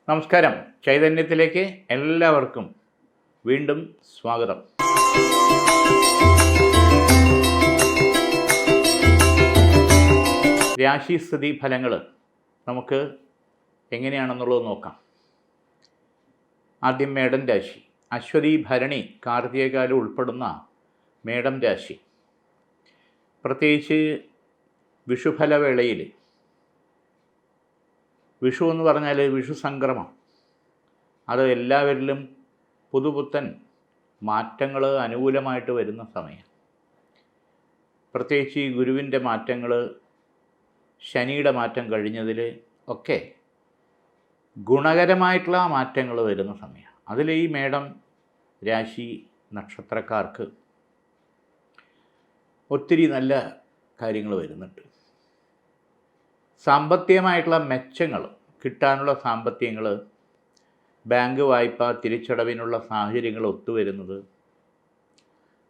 നമസ്കാരം. ചൈതന്യത്തിലേക്ക് എല്ലാവർക്കും വീണ്ടും സ്വാഗതം. രാശിസ്ഥിതി ഫലങ്ങൾ നമുക്ക് എങ്ങനെയാണെന്നുള്ളത് നോക്കാം. ആദ്യം മേടൻ രാശി. അശ്വതി, ഭരണി, കാർത്തികകാലം ഉൾപ്പെടുന്ന മേടം രാശി. പ്രത്യേകിച്ച് വിഷുഫലവേളയിൽ, വിഷു എന്ന് പറഞ്ഞാൽ വിഷു സംക്രമം, അത് എല്ലാവരിലും പുതുപുത്തൻ മാറ്റങ്ങൾ അനുകൂലമായിട്ട് വരുന്ന സമയം. പ്രത്യേകിച്ച് ഈ ഗുരുവിൻ്റെ മാറ്റങ്ങൾ, ശനിയുടെ മാറ്റം കഴിഞ്ഞതിൽ ഒക്കെ ഗുണകരമായിട്ടുള്ള മാറ്റങ്ങൾ വരുന്ന സമയം. അതിൽ ഈ മേടം രാശി നക്ഷത്രക്കാർക്ക് ഒത്തിരി നല്ല കാര്യങ്ങൾ വരുന്നുണ്ട്. സാമ്പത്തികമായിട്ടുള്ള മെച്ചങ്ങൾ കിട്ടാനുള്ള സാമ്പത്തികങ്ങൾ, ബാങ്ക് വായ്പ തിരിച്ചടവിനുള്ള സാഹചര്യങ്ങൾ ഒത്തുവരുന്നത്,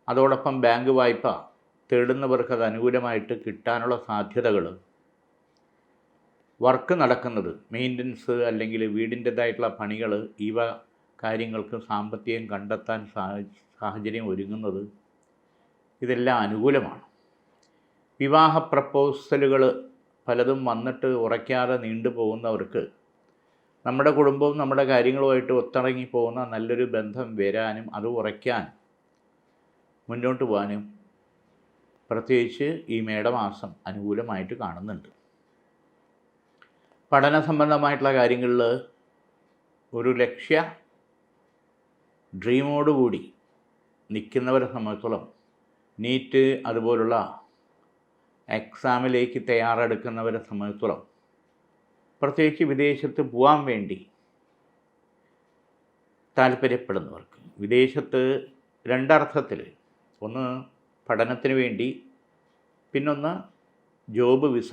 അതോടൊപ്പം ബാങ്ക് വായ്പ തേടുന്നവർക്ക് അത് അനുകൂലമായിട്ട് കിട്ടാനുള്ള സാധ്യതകൾ, വർക്ക് നടക്കുന്നത്, മെയിൻ്റനൻസ് അല്ലെങ്കിൽ വീടിൻ്റേതായിട്ടുള്ള പണികൾ, ഇവ കാര്യങ്ങൾക്ക് സാമ്പത്തികം കണ്ടെത്താൻ സാഹചര്യം ഒരുങ്ങുന്നത്, ഇതെല്ലാം അനുകൂലമാണ്. വിവാഹ പ്രപ്പോസലുകൾ പലതും വന്നിട്ട് ഉറയ്ക്കാതെ നീണ്ടുപോകുന്നവർക്ക് നമ്മുടെ കുടുംബവും നമ്മുടെ കാര്യങ്ങളുമായിട്ട് ഒത്തിണങ്ങി പോകുന്ന നല്ലൊരു ബന്ധം വരാനും അത് ഉറയ്ക്കാൻ മുന്നോട്ട് പോകാനും പ്രത്യേകിച്ച് ഈ മേടമാസം അനുകൂലമായിട്ട് കാണുന്നുണ്ട്. പഠന സംബന്ധമായിട്ടുള്ള കാര്യങ്ങളിൽ ഒരു ലക്ഷ്യ ഡ്രീമോടുകൂടി നിൽക്കുന്നവരെ സംബന്ധിച്ചോളം, നീറ്റ് അതുപോലുള്ള എക്സാമിലേക്ക് തയ്യാറെടുക്കുന്നവരെ സംബന്ധിച്ചോളം, പ്രത്യേകിച്ച് വിദേശത്ത് പോകാൻ വേണ്ടി താല്പര്യപ്പെടുന്നവർക്ക്, വിദേശത്ത് രണ്ടർത്ഥത്തിൽ, ഒന്ന് പഠനത്തിന് വേണ്ടി, പിന്നൊന്ന് ജോബ് വിസ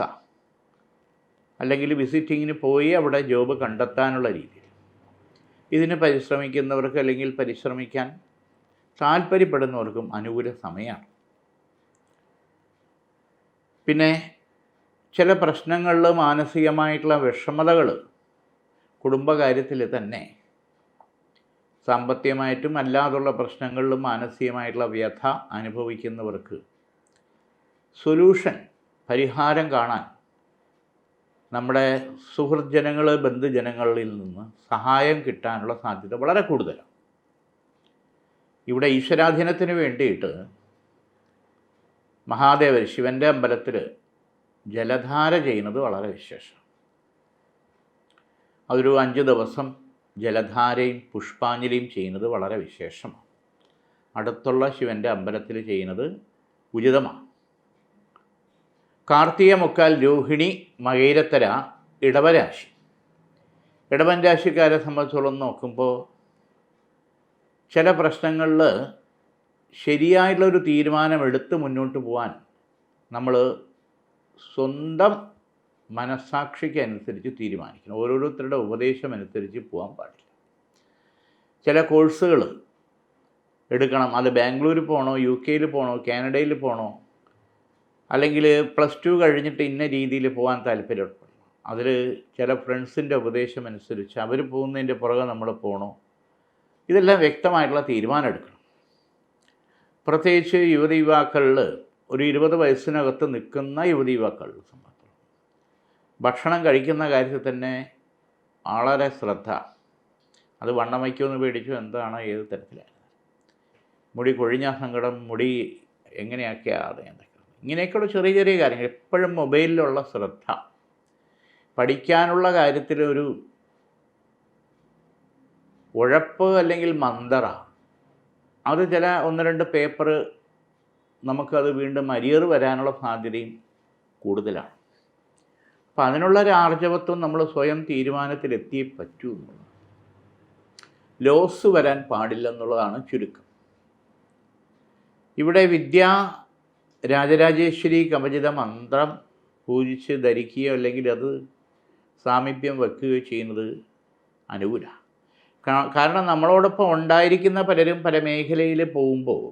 അല്ലെങ്കിൽ വിസിറ്റിങ്ങിന് പോയി അവിടെ ജോബ് കണ്ടെത്താനുള്ള രീതിയിൽ ഇതിന് പരിശ്രമിക്കുന്നവർക്ക് അല്ലെങ്കിൽ പരിശ്രമിക്കാൻ താല്പര്യപ്പെടുന്നവർക്കും അനുകൂല സമയമാണ്. പിന്നെ ചില പ്രശ്നങ്ങളിൽ മാനസികമായിട്ടുള്ള വിഷമതകൾ കുടുംബകാര്യത്തിൽ തന്നെ, സാമ്പത്തികമായിട്ടും അല്ലാതുള്ള പ്രശ്നങ്ങളിലും മാനസികമായിട്ടുള്ള വ്യഥ അനുഭവിക്കുന്നവർക്ക് സൊല്യൂഷൻ, പരിഹാരം കാണാൻ നമ്മുടെ സുഹൃത്ജനങ്ങൾ, ബന്ധുജനങ്ങളിൽ നിന്ന് സഹായം കിട്ടാനുള്ള സാധ്യത വളരെ കൂടുതലാണ്. ഇവിടെ ഈശ്വരാധീനത്തിന് വേണ്ടിയിട്ട് മഹാദേവൻ ശിവൻ്റെ അമ്പലത്തിൽ ജലധാര ചെയ്യുന്നത് വളരെ വിശേഷം. അതൊരു 5 ദിവസം ജലധാരയും പുഷ്പാഞ്ജലിയും ചെയ്യുന്നത് വളരെ വിശേഷമാണ്. അടുത്തുള്ള ശിവൻ്റെ അമ്പലത്തിൽ ചെയ്യുന്നത് ഉചിതമാണ്. കാർത്തിക, മുക്കാൽ, രോഹിണി, മകയിരത്തര, ഇടവരാശി. ഇടവൻ രാശിക്കാരെ സംബന്ധിച്ചോളം നോക്കുമ്പോൾ ചില പ്രശ്നങ്ങളിൽ ശരിയായിട്ടുള്ളൊരു തീരുമാനമെടുത്ത് മുന്നോട്ട് പോകാൻ നമ്മൾ സ്വന്തം മനസ്സാക്ഷിക്ക് അനുസരിച്ച് തീരുമാനിക്കണം. ഓരോരുത്തരുടെ ഉപദേശം അനുസരിച്ച് പോകാൻ പാടില്ല. ചില കോഴ്സുകൾ എടുക്കണം, അത് ബാംഗ്ലൂർ പോകണോ, UK പോകണോ, കാനഡയിൽ പോകണോ, അല്ലെങ്കിൽ +2 കഴിഞ്ഞിട്ട് ഇന്ന രീതിയിൽ പോകാൻ താല്പര്യപ്പെടണം. അതിൽ ചില ഫ്രണ്ട്സിൻ്റെ ഉപദേശം അനുസരിച്ച് അവർ പോകുന്നതിൻ്റെ പുറകെ നമ്മൾ പോകണോ, ഇതെല്ലാം വ്യക്തമായിട്ടുള്ള തീരുമാനം എടുക്കണം. പ്രത്യേകിച്ച് യുവതീ-യുവാക്കളിൽ ഒരു 20 വയസ്സിനകത്ത് നിൽക്കുന്ന യുവതീ-യുവാക്കളിൽ സംബന്ധിച്ച് ഭക്ഷണം കഴിക്കുന്ന കാര്യത്തിൽ തന്നെ വളരെ ശ്രദ്ധ. അത് വണ്ണം വയ്ക്കുമെന്ന് പേടിച്ചു, എന്താണ്, ഏത് തരത്തിലാണ്, മുടി കൊഴിഞ്ഞ സങ്കടം, മുടി എങ്ങനെയൊക്കെയാണ്, എന്തൊക്കെ, ഇങ്ങനെയൊക്കെയുള്ള ചെറിയ ചെറിയ കാര്യങ്ങൾ. എപ്പോഴും മൊബൈലിലുള്ള ശ്രദ്ധ, പഠിക്കാനുള്ള കാര്യത്തിൽ ഒരു ഉഴപ്പ് അല്ലെങ്കിൽ മന്ദറ, അത് ചില 1-2 പേപ്പർ നമുക്കത് വീണ്ടും അരിയർ വരാനുള്ള സാധ്യതയും കൂടുതലാണ്. അപ്പം അതിനുള്ളൊരു ആർജവത്വം നമ്മൾ സ്വയം തീരുമാനത്തിലെത്തിയേ പറ്റൂ എന്നുള്ളത്. ലോസ് വരാൻ പാടില്ലെന്നുള്ളതാണ് ചുരുക്കം. ഇവിടെ രാജരാജേശ്വരി കവചിത മന്ത്രം പൂജിച്ച് ധരിക്കുകയോ അല്ലെങ്കിൽ അത് സാമീപ്യം വെക്കുകയോ ചെയ്യുന്നത് അനുകൂലമാണ്. കാരണം നമ്മളോടൊപ്പം ഉണ്ടായിരിക്കുന്ന പലരും പല മേഖലയിൽ പോകുമ്പോൾ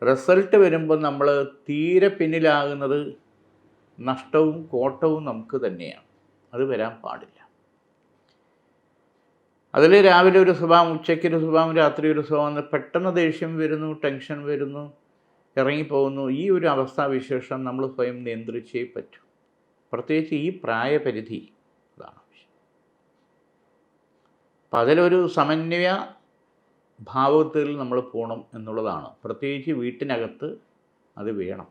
റിസൾട്ട് വരുമ്പോൾ നമ്മൾ തീരെ പിന്നിലാകുന്നത് നഷ്ടവും കോട്ടവും നമുക്ക് തന്നെയാണ്. അത് വരാൻ പാടില്ല. അതിൽ രാവിലെ ഒരു സ്വഭാവം, ഉച്ചയ്ക്കൊരു സ്വഭാവം, രാത്രി ഒരു സ്വഭാവം, പെട്ടെന്ന് ദേഷ്യം വരുന്നു, ടെൻഷൻ വരുന്നു, ഇറങ്ങിപ്പോകുന്നു. ഈ ഒരു അവസ്ഥാവിശേഷം നമ്മൾ സ്വയം നിയന്ത്രിച്ചേ പറ്റൂ. പ്രത്യേകിച്ച് ഈ പ്രായപരിധി അതാണ് ആവശ്യം. അപ്പം അതിലൊരു സമന്വയ ഭാവത്തിൽ നമ്മൾ പോകണം എന്നുള്ളതാണ്. പ്രത്യേകിച്ച് വീട്ടിനകത്ത് അത് വേണം.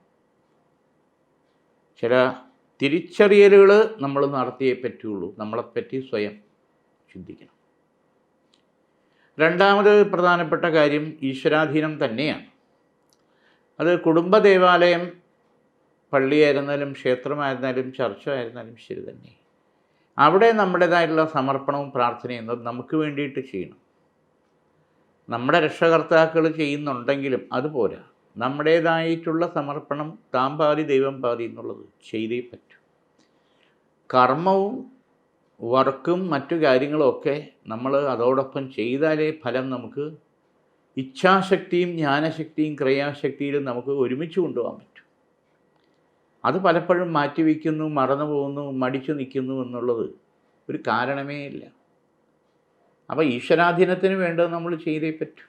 ചില തിരിച്ചറിയലുകൾ നമ്മൾ നടത്തിയേ പറ്റുള്ളൂ. നമ്മളെപ്പറ്റി സ്വയം ചിന്തിക്കണം. രണ്ടാമത് പ്രധാനപ്പെട്ട കാര്യം ഈശ്വരാധീനം തന്നെയാണ്. അത് കുടുംബ ദേവാലയം, പള്ളിയായിരുന്നാലും ക്ഷേത്രമായിരുന്നാലും ചർച്ച ആയിരുന്നാലും ശരി തന്നെ. അവിടെ നമ്മുടേതായിട്ടുള്ള സമർപ്പണവും പ്രാർത്ഥനയും നമുക്ക് വേണ്ടിയിട്ട് ചെയ്യണം. നമ്മുടെ രക്ഷകർത്താക്കൾ ചെയ്യുന്നുണ്ടെങ്കിലും അതുപോരാ. നമ്മുടേതായിട്ടുള്ള സമർപ്പണം താൻ പാതി ദൈവം പാതി എന്നുള്ളത് ചെയ്തേ പറ്റൂ. കർമ്മവും വർക്കും മറ്റു കാര്യങ്ങളുമൊക്കെ നമ്മൾ അതോടൊപ്പം ചെയ്താലേ ഫലം നമുക്ക് ഇച്ഛാശക്തിയും ജ്ഞാനശക്തിയും ക്രിയാശക്തിയിലും നമുക്ക് ഒരുമിച്ച് കൊണ്ടുപോകാൻ പറ്റും. അത് പലപ്പോഴും മാറ്റിവെക്കുന്നു, മറന്നു പോകുന്നു, മടിച്ചു നിൽക്കുന്നു എന്നുള്ളത് ഒരു കാരണമേ ഇല്ല. അപ്പോൾ ഈശ്വരാധീനത്തിന് വേണ്ടത് നമ്മൾ ചെയ്തേ പറ്റൂ.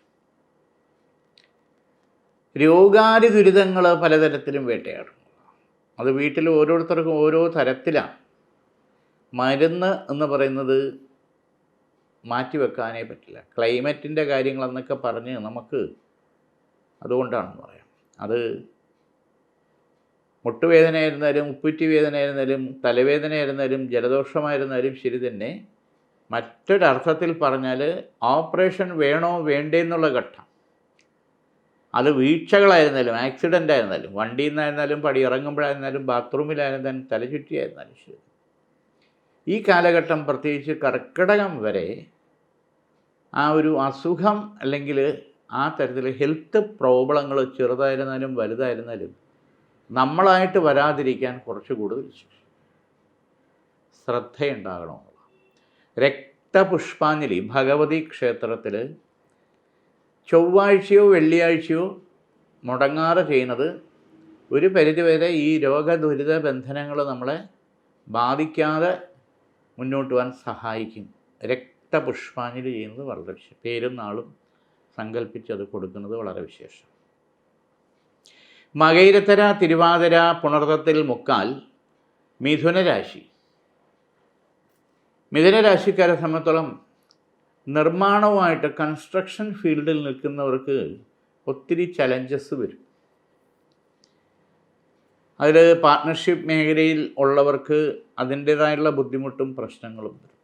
രോഗാരി ദുരിതങ്ങൾ പലതരത്തിലും വേട്ടയാടും. അത് വീട്ടിൽ ഓരോരുത്തർക്കും ഓരോ തരത്തിലാണ്. മരുന്ന് എന്ന് പറയുന്നത് മാറ്റിവെക്കാനേ പറ്റില്ല. ക്ലൈമറ്റിൻ്റെ കാര്യങ്ങളെന്നൊക്കെ പറഞ്ഞ് നമുക്ക് അതുകൊണ്ടാണെന്ന് പറയാം. അത് മുട്ടുവേദനയായിരുന്നാലും ഉപ്പുറ്റി വേദനയായിരുന്നാലും തലവേദനയായിരുന്നാലും ജലദോഷമായിരുന്നാലും ശരി തന്നെ. മറ്റൊരർത്ഥത്തിൽ പറഞ്ഞാൽ ഓപ്പറേഷൻ വേണോ വേണ്ടേ എന്നുള്ള ഘട്ടം. അത് വീഴ്ചകളായിരുന്നാലും ആക്സിഡൻ്റ് ആയിരുന്നാലും വണ്ടിയിൽ നിന്നായിരുന്നാലും പടി ഇറങ്ങുമ്പോഴായിരുന്നാലും ബാത്റൂമിലായിരുന്നാലും തലചുറ്റിയായിരുന്നാലും ശരി. ഈ കാലഘട്ടം പ്രത്യേകിച്ച് കർക്കിടകം വരെ ആ ഒരു അസുഖം അല്ലെങ്കിൽ ആ തരത്തിൽ ഹെൽത്ത് പ്രോബ്ലങ്ങൾ ചെറുതായിരുന്നാലും വലുതായിരുന്നാലും നമ്മളായിട്ട് വരാതിരിക്കാൻ കുറച്ച് കൂടുതൽ ശ്രദ്ധയുണ്ടാകണമെന്നുള്ളതാണ്. രക്തപുഷ്പാഞ്ജലി ഭഗവതി ക്ഷേത്രത്തിൽ ചൊവ്വാഴ്ചയോ വെള്ളിയാഴ്ചയോ മുടങ്ങാതെ ചെയ്യുന്നത് ഒരു പരിധിവരെ ഈ രോഗദുരിത ബന്ധനങ്ങൾ നമ്മളെ ബാധിക്കാതെ മുന്നോട്ട് പോകാൻ സഹായിക്കും. രക്തപുഷ്പാഞ്ജലി ചെയ്യുന്നത് വളരെ വിശേഷം. പേരും നാളും സങ്കല്പിച്ചത് കൊടുക്കുന്നത് വളരെ വിശേഷം. മകയിരത്തര, തിരുവാതിര, പുണർത്തത്തിൽ മുക്കാൽ മിഥുനരാശി. മിഥുനരാശിക്കാരെ സംബന്ധിച്ചോളം നിർമ്മാണവുമായിട്ട് കൺസ്ട്രക്ഷൻ ഫീൽഡിൽ നിൽക്കുന്നവർക്ക് ഒത്തിരി ചലഞ്ചസ് വരും. അതിൽ പാർട്ട്ണർഷിപ്പ് മേഖലയിൽ ഉള്ളവർക്ക് അതിൻ്റേതായുള്ള ബുദ്ധിമുട്ടും പ്രശ്നങ്ങളും വരും.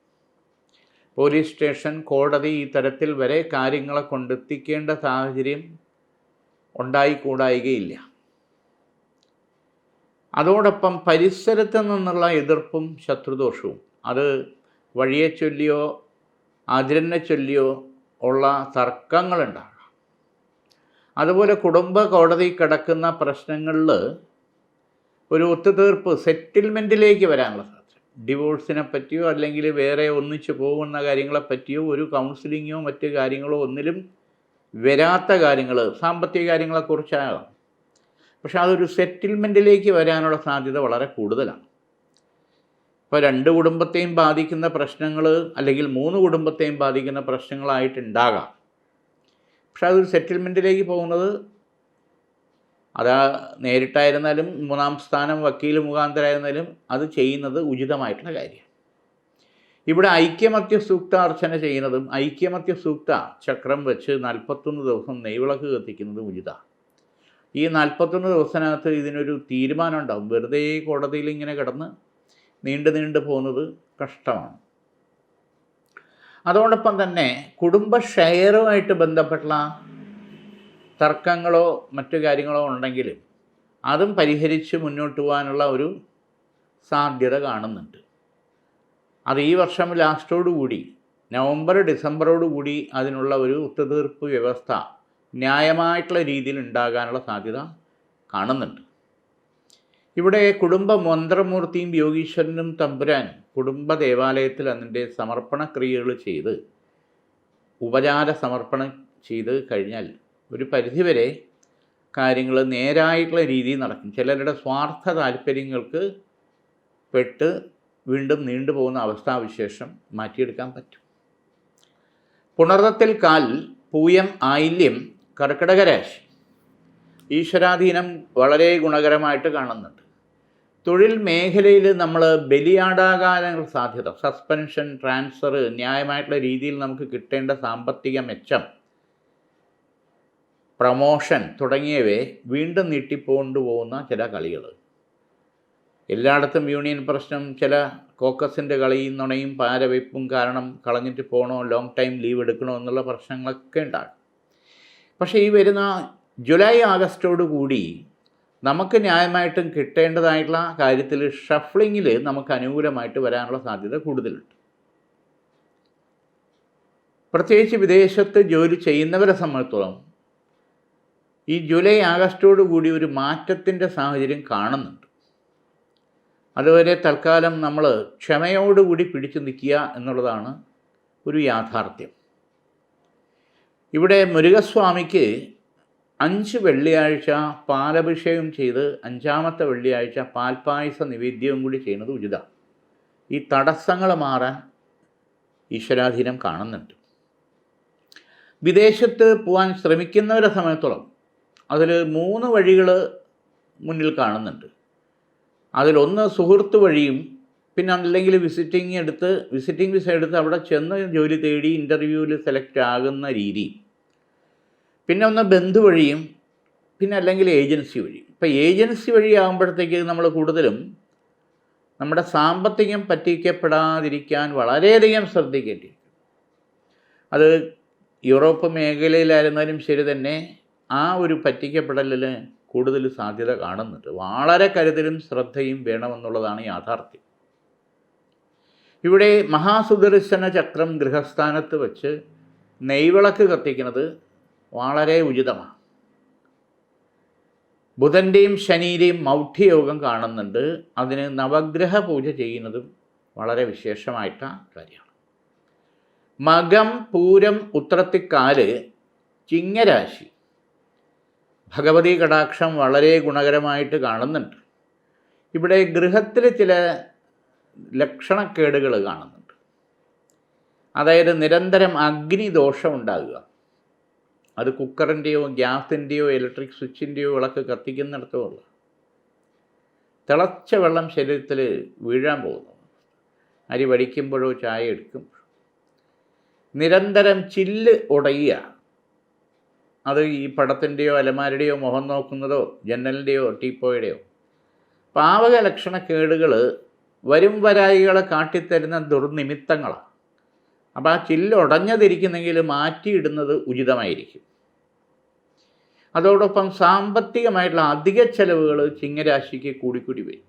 പോലീസ് സ്റ്റേഷൻ, കോടതി ഈ തരത്തിൽ വരെ കാര്യങ്ങളെ കൊണ്ടെത്തിക്കേണ്ട സാഹചര്യം ഉണ്ടായിക്കൂടായികയില്ല. അതോടൊപ്പം പരിസരത്ത് നിന്നുള്ള എതിർപ്പും ശത്രുദോഷവും, അത് വഴിയെ ചൊല്ലിയോ അതിരിനെ ചൊല്ലിയോ ഉള്ള തർക്കങ്ങളുണ്ടാകാം. അതുപോലെ കുടുംബ കോടതി കിടക്കുന്ന പ്രശ്നങ്ങളിൽ ഒരു ഒത്തുതീർപ്പ് സെറ്റിൽമെൻറ്റിലേക്ക് വരാനുള്ള സാധ്യത. ഡിവോഴ്സിനെ പറ്റിയോ അല്ലെങ്കിൽ വേറെ ഒന്നിച്ച് പോകുന്ന കാര്യങ്ങളെപ്പറ്റിയോ ഒരു കൗൺസിലിങ്ങോ മറ്റ് കാര്യങ്ങളോ ഒന്നിലും വരാത്ത കാര്യങ്ങൾ സാമ്പത്തിക കാര്യങ്ങളെക്കുറിച്ചാകാം. പക്ഷെ അതൊരു സെറ്റിൽമെൻറ്റിലേക്ക് വരാനുള്ള സാധ്യത വളരെ കൂടുതലാണ്. ഇപ്പോൾ 2 കുടുംബത്തെയും ബാധിക്കുന്ന പ്രശ്നങ്ങൾ അല്ലെങ്കിൽ 3 കുടുംബത്തെയും ബാധിക്കുന്ന പ്രശ്നങ്ങളായിട്ടുണ്ടാകാം. പക്ഷെ അതൊരു സെറ്റിൽമെൻറ്റിലേക്ക് പോകുന്നത് അതാ നേരിട്ടായിരുന്നാലും 3ാം സ്ഥാനം വക്കീൽ മുഖാന്തരമായിരുന്നാലും അത് ചെയ്യുന്നത് ഉചിതമായിട്ടുള്ള കാര്യം. ഇവിടെ ഐക്യമത്യ സൂക്ത അർച്ചന ചെയ്യുന്നതും ഐക്യമത്യ സൂക്ത ചക്രം വെച്ച് 41 ദിവസം നെയ്വിളക്ക് കത്തിക്കുന്നതും ഉചിതമാണ്. ഈ 41 ദിവസത്തിനകത്ത് ഇതിനൊരു തീരുമാനം ഉണ്ടാവും. വെറുതെ കോടതിയിൽ ഇങ്ങനെ കിടന്ന് നീണ്ടു പോകുന്നത് കഷ്ടമാണ്. അതോടൊപ്പം തന്നെ കുടുംബ ഷെയറുമായിട്ട് ബന്ധപ്പെട്ട തർക്കങ്ങളോ മറ്റു കാര്യങ്ങളോ ഉണ്ടെങ്കിൽ അതും പരിഹരിച്ച് മുന്നോട്ട് പോകാനുള്ള ഒരു സാധ്യത കാണുന്നുണ്ട്. അത് ഈ വർഷം ലാസ്റ്റോടുകൂടി നവംബർ ഡിസംബറോടുകൂടി അതിനുള്ള ഒരു ഒത്തുതീർപ്പ് വ്യവസ്ഥ ന്യായമായിട്ടുള്ള രീതിയിൽ ഉണ്ടാകാനുള്ള സാധ്യത കാണുന്നുണ്ട്. ഇവിടെ കുടുംബ മന്ത്രമൂർത്തിയും യോഗീശ്വരനും തമ്പുരാനും കുടുംബ ദേവാലയത്തിൽ അതിൻ്റെ സമർപ്പണ ക്രിയകൾ ചെയ്ത് ഉപചാര സമർപ്പണം ചെയ്ത് കഴിഞ്ഞാൽ ഒരു പരിധിവരെ കാര്യങ്ങൾ നേരായിട്ടുള്ള രീതിയിൽ നടക്കും. ചിലരുടെ സ്വാർത്ഥ താല്പര്യങ്ങൾക്ക് പെട്ട് വീണ്ടും നീണ്ടുപോകുന്ന അവസ്ഥാവിശേഷം മാറ്റിയെടുക്കാൻ പറ്റും. പുണർതത്തിൽ കാൽ, പൂയം, ആയില്യം, കർക്കിടക രാശി. ഈശ്വരാധീനം വളരെ ഗുണകരമായിട്ട് കാണുന്നുണ്ട്. തൊഴിൽ മേഖലയിൽ നമ്മൾ ബലിയാടാകാനുള്ള സാധ്യത, സസ്പെൻഷൻ, ട്രാൻസ്ഫർ, ന്യായമായിട്ടുള്ള രീതിയിൽ നമുക്ക് കിട്ടേണ്ട സാമ്പത്തിക മെച്ചം, പ്രമോഷൻ തുടങ്ങിയവയെ വീണ്ടും നീട്ടിക്കൊണ്ടുപോകുന്ന ചില കളികൾ. എല്ലായിടത്തും യൂണിയൻ പ്രശ്നം, ചില കോക്കസിൻ്റെ കളിയും നുണയും പാരവയ്പ്പും കാരണം കളഞ്ഞിട്ട് പോകണോ, ലോങ് ടൈം ലീവ് എടുക്കണോ എന്നുള്ള പ്രശ്നങ്ങളൊക്കെ ഉണ്ടാകും. പക്ഷേ ഈ വരുന്ന ജൂലൈ ആഗസ്റ്റോടു കൂടി നമുക്ക് ന്യായമായിട്ടും കിട്ടേണ്ടതായിട്ടുള്ള കാര്യത്തിൽ ഷഫ്ലിങ്ങിൽ നമുക്ക് അനുകൂലമായിട്ട് വരാനുള്ള സാധ്യത കൂടുതലുണ്ട്. പ്രത്യേകിച്ച് വിദേശത്ത് ജോലി ചെയ്യുന്നവരെ സംബന്ധിച്ചിടത്തോളം ഈ ജൂലൈ ആഗസ്റ്റോടു കൂടി ഒരു മാറ്റത്തിൻ്റെ സാഹചര്യം കാണുന്നുണ്ട്. അതുവരെ തൽക്കാലം നമ്മൾ ക്ഷമയോടുകൂടി പിടിച്ചു നിൽക്കുക എന്നുള്ളതാണ് ഒരു യാഥാർത്ഥ്യം. ഇവിടെ മുരുകസ്വാമിക്ക് 5 വെള്ളിയാഴ്ച പാലഭിഷേകം ചെയ്ത് 5ാമത്തെ വെള്ളിയാഴ്ച പാൽപ്പായസ നിവേദ്യവും കൂടി ചെയ്യുന്നത് ഉചിതമാണ്. ഈ തടസ്സങ്ങൾ മാറാൻ ഈശ്വരാധീനം കാണുന്നുണ്ട്. വിദേശത്ത് പോകാൻ ശ്രമിക്കുന്നവരെ സംബന്ധിച്ചിടത്തോളം അതിൽ 3 വഴികൾ മുന്നിൽ കാണുന്നുണ്ട്. അതിലൊന്ന് സുഹൃത്ത് വഴിയും, പിന്നെ അല്ലെങ്കിൽ വിസിറ്റിംഗ് വിസ എടുത്ത് അവിടെ ചെന്ന് ജോലി തേടി ഇൻ്റർവ്യൂവിൽ സെലക്ട് ആകുന്ന രീതി, പിന്നെ ഒന്ന് ബന്ധു വഴിയും, പിന്നെ അല്ലെങ്കിൽ ഏജൻസി വഴിയും. ഇപ്പോൾ ഏജൻസി വഴിയാകുമ്പോഴത്തേക്ക് നമ്മൾ കൂടുതലും നമ്മുടെ സാമ്പത്തികം പറ്റിക്കപ്പെടാതിരിക്കാൻ വളരെയധികം ശ്രദ്ധിക്കേണ്ടിയിരിക്കും. അത് യൂറോപ്പ് മേഖലയിലായിരുന്നാലും ശരി തന്നെ ആ ഒരു പറ്റിക്കപ്പെടലിൽ കൂടുതൽ സാധ്യത കാണുന്നുണ്ട്. വളരെ കരുതലും ശ്രദ്ധയും വേണമെന്നുള്ളതാണ് യാഥാർത്ഥ്യം. ഇവിടെ മഹാസുദർശന ചക്രം ഗൃഹസ്ഥാനത്ത് വെച്ച് നെയ്വിളക്ക് കത്തിക്കുന്നത് വളരെ ഉചിതമാണ്. ബുധൻ്റെയും ശനിയുടെയും മൗഢ്യയോഗം കാണുന്നുണ്ട്. അതിന് നവഗ്രഹ പൂജ ചെയ്യുന്നതും വളരെ വിശേഷമായിട്ട കാര്യമാണ്. മകം, പൂരം, ഉത്രത്തിക്കാല്, ചിങ്ങരാശി. ഭഗവതി കടാക്ഷം വളരെ ഗുണകരമായിട്ട് കാണുന്നുണ്ട്. ഇവിടെ ഗൃഹത്തിൽ ചില ലക്ഷണക്കേടുകൾ കാണുന്നുണ്ട്. അതായത് നിരന്തരം അഗ്നിദോഷം ഉണ്ടാകുക. അത് കുക്കറിൻ്റെയോ ഗ്യാസിൻ്റെയോ ഇലക്ട്രിക് സ്വിച്ചിൻ്റെയോ വിളക്ക് കത്തിക്കുന്നിടത്തുമുള്ള തിളച്ച വെള്ളം ശരീരത്തിൽ വീഴാൻ പോകുന്നു. അരി വടിക്കുമ്പോഴോ ചായ എടുക്കുമ്പോഴോ നിരന്തരം ചില്ല് ഉടയുക. അത് ഈ പടത്തിൻ്റെയോ അലമാരുടെയോ മുഖം നോക്കുന്നതോ ജനലിൻ്റെയോ ടീപ്പോയുടെയോ പാവക ലക്ഷണക്കേടുകൾ വരും വരായികളെ കാട്ടിത്തരുന്ന ദുർനിമിത്തങ്ങളാണ്. അപ്പോൾ ആ ചില്ല് ഉടഞ്ഞതിരിക്കുന്നെങ്കിൽ മാറ്റിയിടുന്നത് ഉചിതമായിരിക്കും. അതോടൊപ്പം സാമ്പത്തികമായിട്ടുള്ള അധിക ചെലവുകൾ ചിങ്ങരാശിക്ക് കൂടിക്കൂടി വരും.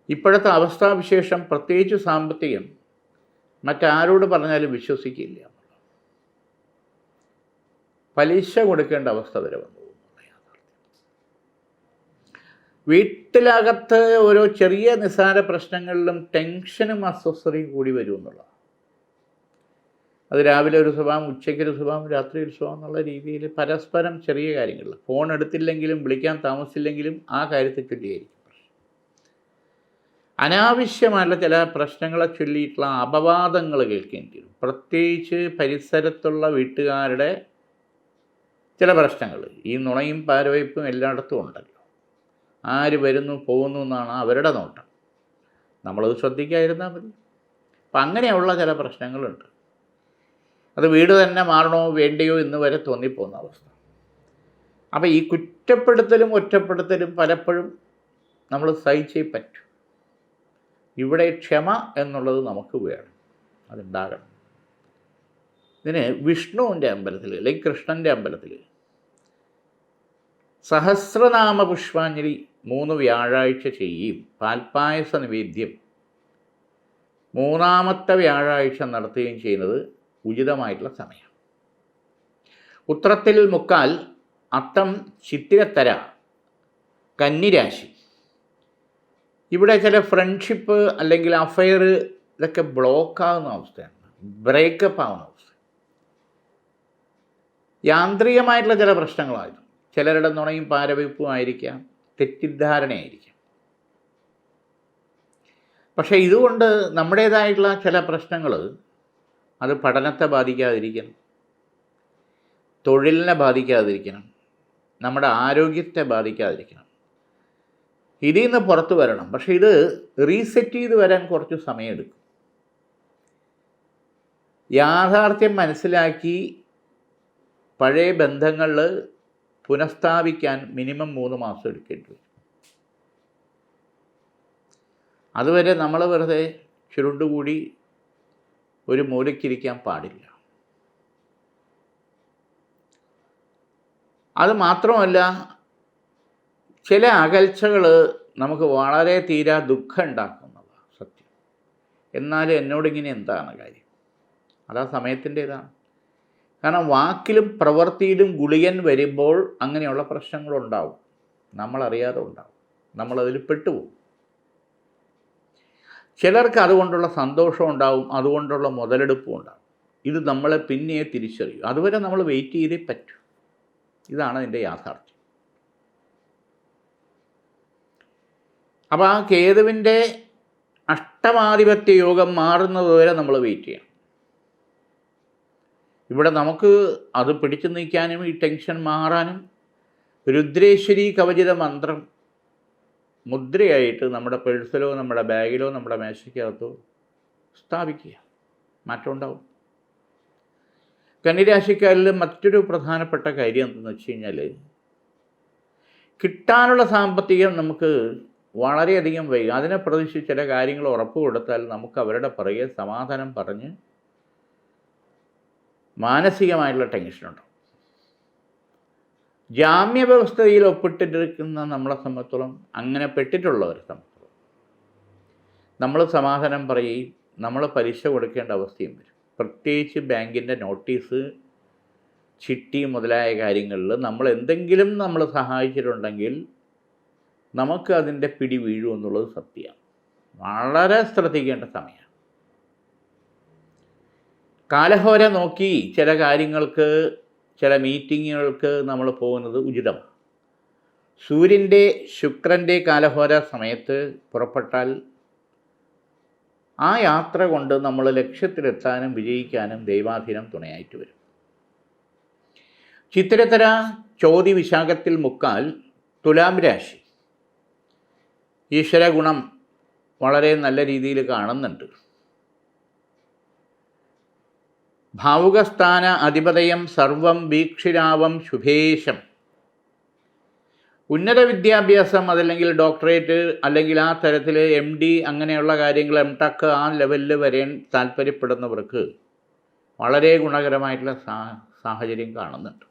ഇപ്പോഴത്തെ അവസ്ഥാവിശേഷം, പ്രത്യേകിച്ച് സാമ്പത്തികം, മറ്റാരോട് പറഞ്ഞാലും വിശ്വസിക്കില്ല. പലിശ കൊടുക്കേണ്ട അവസ്ഥ വരെ വന്നു. വീട്ടിലകത്ത് ഓരോ ചെറിയ നിസ്സാര പ്രശ്നങ്ങളിലും ടെൻഷനും അസ്വസ്ഥതയും കൂടി വരും എന്നുള്ളതാണ്. അത് രാവിലെ ഒരു സ്വഭാവം, ഉച്ചയ്ക്കൊരു സ്വഭാവം, രാത്രി ഒരു സ്വഭാവം എന്നുള്ള രീതിയിൽ പരസ്പരം ചെറിയ കാര്യങ്ങളിൽ ഫോൺ എടുത്തില്ലെങ്കിലും വിളിക്കാൻ താമസിച്ചില്ലെങ്കിലും ആ കാര്യത്തെ ചൊല്ലിയായിരിക്കും പ്രശ്നം. അനാവശ്യമായിട്ടുള്ള ചില പ്രശ്നങ്ങളെ ചൊല്ലിയിട്ടുള്ള അപവാദങ്ങൾ കേൾക്കേണ്ടി വരും. പ്രത്യേകിച്ച് പരിസരത്തുള്ള വീട്ടുകാരുടെ ചില പ്രശ്നങ്ങൾ. ഈ നുണയും പാരവയ്പ്പും എല്ലായിടത്തും ഉണ്ടല്ലോ. ആര് വരുന്നു പോകുന്നു എന്നാണ് അവരുടെ നോട്ടം. നമ്മളത് ശ്രദ്ധിക്കാതിരുന്നാൽ മതി. അപ്പം അങ്ങനെയുള്ള ചില പ്രശ്നങ്ങളുണ്ട്. അത് വീട് തന്നെ മാറണോ വേണ്ടയോ എന്ന് വരെ തോന്നിപ്പോകുന്ന അവസ്ഥ. അപ്പോൾ ഈ കുറ്റപ്പെടുത്തലും ഒറ്റപ്പെടുത്തലും പലപ്പോഴും നമ്മൾ സഹിച്ചേ പറ്റൂ. ഇവിടെ ക്ഷമ എന്നുള്ളത് നമുക്ക് വേണം, അതുണ്ടാകണം. ഇതിന് വിഷ്ണുവിൻ്റെ അമ്പലത്തിൽ അല്ലെങ്കിൽ കൃഷ്ണൻ്റെ അമ്പലത്തിൽ സഹസ്രനാമ പുഷ്പാഞ്ജലി 3 വ്യാഴാഴ്ച ചെയ്യും. പാൽപ്പായസ നിവേദ്യം 3ാമത്തെ വ്യാഴാഴ്ച നടത്തുകയും ചെയ്യുന്നത് ഉചിതമായിട്ടുള്ള സമയം. ഉത്രത്തിൽ മുക്കാൽ, അത്തം, ചിത്തിരത്തര, കന്നിരാശി. ഇവിടെ ചില ഫ്രണ്ട്ഷിപ്പ് അല്ലെങ്കിൽ അഫയർ ഇതൊക്കെ ബ്ലോക്കാകുന്ന അവസ്ഥയാണ്, ബ്രേക്കപ്പ് ആവുന്ന അവസ്ഥ. യാന്ത്രികമായിട്ടുള്ള ചില പ്രശ്നങ്ങളായിരുന്നു. ചിലരുടെ നുണയും പാരവയ്പ്പും ആയിരിക്കാം, തെറ്റിദ്ധാരണയായിരിക്കാം. പക്ഷേ ഇതുകൊണ്ട് നമ്മുടേതായിട്ടുള്ള ചില പ്രശ്നങ്ങൾ അത് പഠനത്തെ ബാധിക്കാതിരിക്കണം, തൊഴിലിനെ ബാധിക്കാതിരിക്കണം, നമ്മുടെ ആരോഗ്യത്തെ ബാധിക്കാതിരിക്കണം. ഇതിൽ നിന്ന് പുറത്തു വരണം. പക്ഷേ ഇത് റീസെറ്റ് ചെയ്ത് വരാൻ കുറച്ച് സമയമെടുക്കും. യാഥാർത്ഥ്യം മനസ്സിലാക്കി പഴയ ബന്ധങ്ങളിൽ പുനഃസ്ഥാപിക്കാൻ മിനിമം 3 മാസം എടുക്കേണ്ടി വരും. അതുവരെ നമ്മൾ വെറുതെ ചുരുണ്ടുകൂടി ഒരു മൂലയ്ക്കിരിക്കാൻ പാടില്ല. അത് മാത്രമല്ല, ചില അകൽച്ചകൾ നമുക്ക് വളരെ തീരാ ദുഃഖം ഉണ്ടാക്കുന്നതാണ് സത്യം. എന്നാലും എന്നോടിങ്ങനെ എന്താണ് കാര്യം? അതാ സമയത്തിൻ്റേതാണ്. കാരണം വാക്കിലും പ്രവൃത്തിയിലും ഗുളികൻ വരുമ്പോൾ അങ്ങനെയുള്ള പ്രശ്നങ്ങളുണ്ടാവും, നമ്മളറിയാതെ ഉണ്ടാവും, നമ്മളതിൽ പെട്ടുപോകും. ചിലർക്ക് അതുകൊണ്ടുള്ള സന്തോഷം ഉണ്ടാവും, അതുകൊണ്ടുള്ള മുതലെടുപ്പും ഉണ്ടാവും. ഇത് നമ്മളെ പിന്നെ തിരിച്ചറിയും. അതുവരെ നമ്മൾ വെയിറ്റ് ചെയ്തേ പറ്റൂ. ഇതാണ് അതിൻ്റെ യാഥാർത്ഥ്യം. അപ്പോൾ ആ കേതുവിൻ്റെ അഷ്ടമാധിപത്യ യോഗം മാറുന്നതുവരെ നമ്മൾ വെയിറ്റ് ചെയ്യണം. ഇവിടെ നമുക്ക് അത് പിടിച്ചു നിൽക്കാനും ഈ ടെൻഷൻ മാറാനും രുദ്രേശ്വരി കവചിത മന്ത്രം മുദ്രയായിട്ട് നമ്മുടെ പേഴ്സിലോ നമ്മുടെ ബാഗിലോ നമ്മുടെ മേശയ്ക്കകത്തോ സ്ഥാപിക്കുക. മാറ്റം ഉണ്ടാവും. കന്നിരാശിക്കാരിൽ മറ്റൊരു പ്രധാനപ്പെട്ട കാര്യം എന്തെന്ന് വെച്ച് കഴിഞ്ഞാൽ, കിട്ടാനുള്ള സാമ്പത്തികം നമുക്ക് വളരെയധികം വൈകും. അതിനെ പ്രതീക്ഷിച്ച് ചില കാര്യങ്ങൾ ഉറപ്പ് കൊടുത്താൽ നമുക്ക് അവരുടെ പുറകെ സമാധാനം പറഞ്ഞ് മാനസികമായിട്ടുള്ള ടെൻഷനുണ്ടാവും. ജാമ്യ വ്യവസ്ഥയിൽ ഒപ്പിട്ടിരിക്കുന്ന നമ്മളെ സംബന്ധിച്ചോളം, അങ്ങനെ പെട്ടിട്ടുള്ളവരെ സംബന്ധിച്ചോളം നമ്മൾ സമാധാനം പറയുകയും നമ്മൾ പലിശ കൊടുക്കേണ്ട അവസ്ഥയും വരും. പ്രത്യേകിച്ച് ബാങ്കിൻ്റെ നോട്ടീസ്, ചിട്ടി മുതലായ കാര്യങ്ങളിൽ നമ്മൾ എന്തെങ്കിലും നമ്മൾ സഹായിച്ചിട്ടുണ്ടെങ്കിൽ നമുക്ക് അതിൻ്റെ പിടി വീഴും എന്നുള്ളത് സത്യമാണ്. വളരെ ശ്രദ്ധിക്കേണ്ട സമയമാണ്. കാലഹോര നോക്കി ചില കാര്യങ്ങൾക്ക്, ചില മീറ്റിങ്ങുകൾക്ക് നമ്മൾ പോകുന്നത് ഉചിതമാണ്. സൂര്യൻ്റെ ശുക്രൻ്റെ കാലഹോര സമയത്ത് പുറപ്പെട്ടാൽ ആ യാത്ര കൊണ്ട് നമ്മൾ ലക്ഷ്യത്തിലെത്താനും വിജയിക്കാനും ദൈവാധീനം തുണയായിട്ട് വരും. ചിത്തിരത്തര ചോതി വിശാഖത്തിൽ മുക്കാൽ തുലാം രാശി ഈശ്വര ഗുണം വളരെ നല്ല രീതിയിൽ കാണുന്നുണ്ട്. ഭാവുകസ്ഥാന അധിപതയം സർവം വീക്ഷിരാവം ശുഭേശം. ഉന്നത വിദ്യാഭ്യാസം, അതല്ലെങ്കിൽ ഡോക്ടറേറ്റ്, അല്ലെങ്കിൽ ആ തരത്തിൽ MD അങ്ങനെയുള്ള കാര്യങ്ങൾ, MTech ആ ലെവലിൽ വരാൻ താല്പര്യപ്പെടുന്നവർക്ക് വളരെ ഗുണകരമായിട്ടുള്ള സാഹചര്യം കാണുന്നുണ്ട്.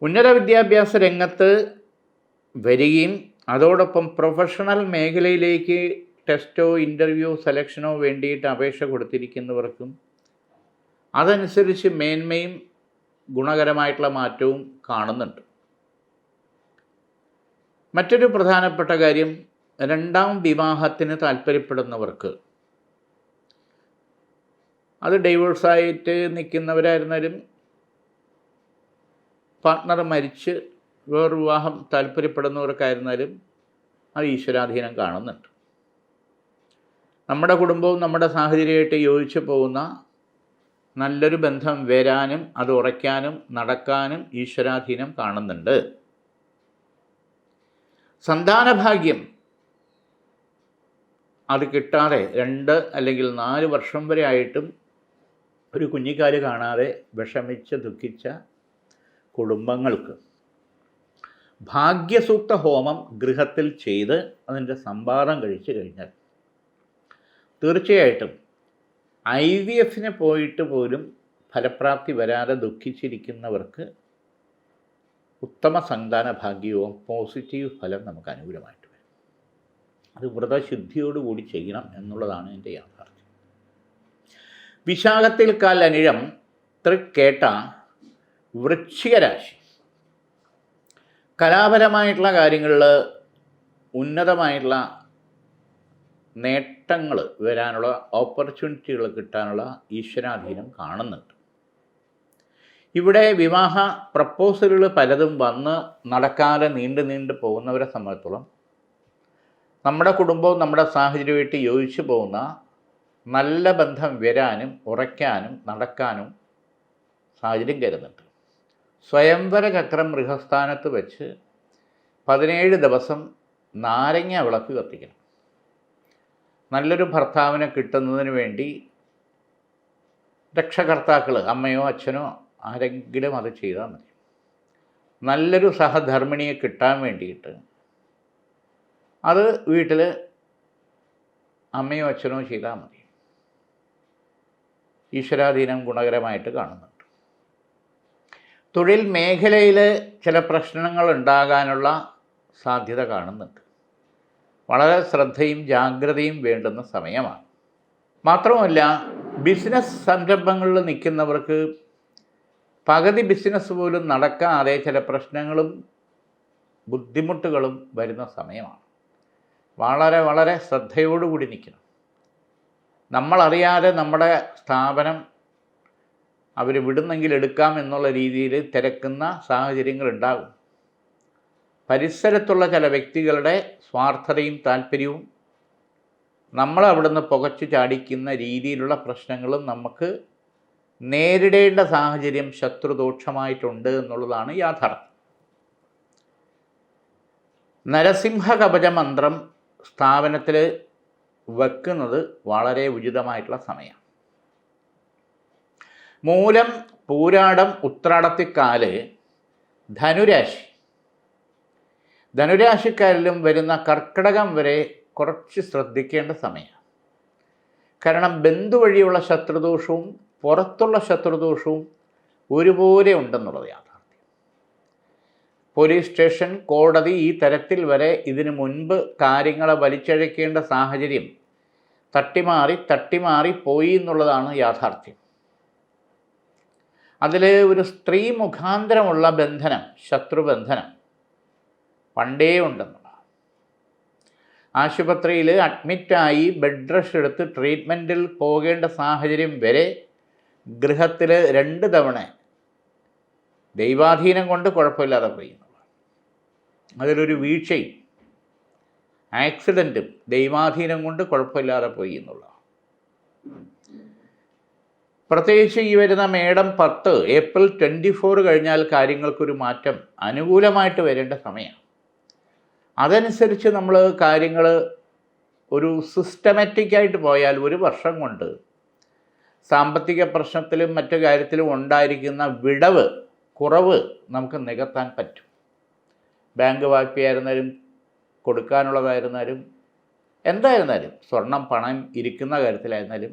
ഉന്നത വിദ്യാഭ്യാസ രംഗത്ത് വരികയും അതോടൊപ്പം പ്രൊഫഷണൽ മേഖലയിലേക്ക് ടെസ്റ്റോ ഇൻ്റർവ്യൂ സെലക്ഷനോ വേണ്ടിയിട്ട് അപേക്ഷ കൊടുത്തിരിക്കുന്നവർക്കും അതനുസരിച്ച് മേന്മയും ഗുണകരമായിട്ടുള്ള മാറ്റവും കാണുന്നുണ്ട്. മറ്റൊരു പ്രധാനപ്പെട്ട കാര്യം, രണ്ടാം വിവാഹത്തിന് താല്പര്യപ്പെടുന്നവർക്ക്, അത് ഡൈവേഴ്സായിട്ട് നിൽക്കുന്നവരായിരുന്നാലും പാർട്ട്ണർ മരിച്ച് വേറൊരു വിവാഹം താല്പര്യപ്പെടുന്നവർക്കായിരുന്നാലും അത് ഈശ്വരാധീനം കാണുന്നുണ്ട്. നമ്മുടെ കുടുംബവും നമ്മുടെ സാഹചര്യമായിട്ട് യോജിച്ച് പോകുന്ന നല്ലൊരു ബന്ധം വരാനും അത് ഉറയ്ക്കാനും നടക്കാനും ഈശ്വരാധീനം കാണുന്നുണ്ട്. സന്താനഭാഗ്യം അത് കിട്ടാതെ 2 അല്ലെങ്കിൽ 4 വർഷം വരെ ആയിട്ടും ഒരു കുഞ്ഞിക്കാല് കാണാതെ വിഷമിച്ച് ദുഃഖിച്ച കുടുംബങ്ങൾക്ക് ഭാഗ്യസൂക്ത ഹോമം ഗൃഹത്തിൽ ചെയ്ത് അതിൻ്റെ സംഭാരം കഴിച്ചു കഴിഞ്ഞാൽ തീർച്ചയായിട്ടും IVFന് പോയിട്ട് പോലും ഫലപ്രാപ്തി വരാതെ ദുഃഖിച്ചിരിക്കുന്നവർക്ക് ഉത്തമ സന്താന ഭാഗ്യവും പോസിറ്റീവ് ഫലം നമുക്ക് അനുകൂലമായിട്ട് വരും. അത് വ്രതശുദ്ധിയോടുകൂടി ചെയ്യണം എന്നുള്ളതാണ് എൻ്റെ യാഥാർത്ഥ്യം. വിശാഖത്തിൽ കാൽ അനിഴം തൃക്കേട്ട വൃശ്ചിക രാശി. കലാപരമായിട്ടുള്ള കാര്യങ്ങളിൽ ഉന്നതമായിട്ടുള്ള നേട്ടങ്ങൾ വരാനുള്ള ഓപ്പർച്യൂണിറ്റികൾ കിട്ടാനുള്ള ഈശ്വരാധീനം കാണുന്നുണ്ട്. ഇവിടെ വിവാഹ പ്രപ്പോസലുകൾ പലതും വന്ന് നടക്കാതെ നീണ്ടു പോകുന്നവരെ സംബന്ധിച്ചിടത്തോളം നമ്മുടെ കുടുംബവും നമ്മുടെ സാഹചര്യമായിട്ട് യോജിച്ചു പോകുന്ന നല്ല ബന്ധം വരാനും ഉറയ്ക്കാനും നടക്കാനും സാഹചര്യം കരുതുന്നുണ്ട്. സ്വയംവര ചക്രം ഗൃഹസ്ഥാനത്ത് വെച്ച് 17 ദിവസം നാരങ്ങ വിളക്ക് കത്തിക്കണം. നല്ലൊരു ഭർത്താവിനെ കിട്ടുന്നതിന് വേണ്ടി രക്ഷകർത്താക്കൾ, അമ്മയോ അച്ഛനോ ആരെങ്കിലും അത് ചെയ്താൽ മതി. നല്ലൊരു സഹധർമ്മിണിയെ കിട്ടാൻ വേണ്ടിയിട്ട് അത് വീട്ടിൽ അമ്മയോ അച്ഛനോ ചെയ്താൽ മതി. ഈശ്വരാധീനം ഗുണകരമായിട്ട് കാണുന്നുണ്ട്. തൊഴിൽ മേഖലയിൽ ചില പ്രശ്നങ്ങൾ ഉണ്ടാകാനുള്ള സാധ്യത കാണുന്നുണ്ട്. വളരെ ശ്രദ്ധയും ജാഗ്രതയും വേണ്ടുന്ന സമയമാണ്. മാത്രമല്ല, ബിസിനസ് സംരംഭങ്ങളിൽ നിൽക്കുന്നവർക്ക് പകുതി ബിസിനസ് പോലും നടക്കാതെ ചില പ്രശ്നങ്ങളും ബുദ്ധിമുട്ടുകളും വരുന്ന സമയമാണ്. വളരെ വളരെ ശ്രദ്ധയോടുകൂടി നിൽക്കണം. നമ്മളറിയാതെ നമ്മുടെ സ്ഥാപനം അവർ വിടുന്നെങ്കിൽ എടുക്കാം എന്നുള്ള രീതിയിൽ തിരക്കുന്ന സാഹചര്യങ്ങളുണ്ടാകും. പരിസരത്തുള്ള ചില വ്യക്തികളുടെ സ്വാർത്ഥതയും താല്പര്യവും നമ്മൾ അവിടുന്ന് പുകച്ചു ചാടിക്കുന്ന രീതിയിലുള്ള പ്രശ്നങ്ങളും നമുക്ക് നേരിടേണ്ട സാഹചര്യം ശത്രുദോഷമായിട്ടുണ്ട് എന്നുള്ളതാണ് യാഥാർത്ഥ്യം. നരസിംഹ കവച മന്ത്രം സ്ഥാപനത്തിൽ വെക്കുന്നത് വളരെ ഉചിതമായിട്ടുള്ള സമയമാണ്. മൂലം, പൂരാടം, ഉത്രാടത്തിക്കാല് ധനുരാശിക്കാരിലും വരുന്ന കർക്കിടകം വരെ കുറച്ച് ശ്രദ്ധിക്കേണ്ട സമയമാണ്. കാരണം ബന്ധു വഴിയുള്ള ശത്രുദോഷവും പുറത്തുള്ള ശത്രുദോഷവും ഒരുപോലെ ഉണ്ടെന്നുള്ളത് യാഥാർത്ഥ്യം. പോലീസ് സ്റ്റേഷൻ, കോടതി, ഈ തരത്തിൽ വരെ ഇതിനു മുൻപ് കാര്യങ്ങളെ വലിച്ചഴക്കേണ്ട സാഹചര്യം തട്ടിമാറി പോയി എന്നുള്ളതാണ് യാഥാർത്ഥ്യം. അതിൽ ഒരു സ്ത്രീ മുഖാന്തരമുള്ള ബന്ധനം, ശത്രുബന്ധനം പണ്ടേ ഉണ്ടെന്നുള്ളതാണ്. ആശുപത്രിയിൽ അഡ്മിറ്റായി ബെഡ് റെസ്റ്റ് എടുത്ത് ട്രീറ്റ്മെൻറ്റിൽ പോകേണ്ട സാഹചര്യം വരെ ഗൃഹത്തിൽ 2 തവണ ദൈവാധീനം കൊണ്ട് കുഴപ്പമില്ലാതെ പോയി എന്നുള്ളതാണ്. അതിലൊരു വീഴ്ചയും ആക്സിഡൻറ്റും ദൈവാധീനം കൊണ്ട് കുഴപ്പമില്ലാതെ പോയി എന്നുള്ളതാണ്. പ്രത്യേകിച്ച് ഈ വരുന്ന മേടം 10, ഏപ്രിൽ 24 കഴിഞ്ഞാൽ കാര്യങ്ങൾക്കൊരു മാറ്റം അനുകൂലമായിട്ട് വരേണ്ട സമയമാണ്. അതനുസരിച്ച് നമ്മൾ കാര്യങ്ങൾ ഒരു സിസ്റ്റമാറ്റിക്കായിട്ട് പോയാൽ 1 വർഷം കൊണ്ട് സാമ്പത്തിക പ്രശ്നത്തിലും മറ്റു കാര്യത്തിലും ഉണ്ടായിരിക്കുന്ന കുറവ് നമുക്ക് നികത്താൻ പറ്റും. ബാങ്ക് വായ്പയായിരുന്നാലും കൊടുക്കാനുള്ളതായിരുന്നാലും എന്തായിരുന്നാലും, സ്വർണം പണം ഇരിക്കുന്ന കാര്യത്തിലായിരുന്നാലും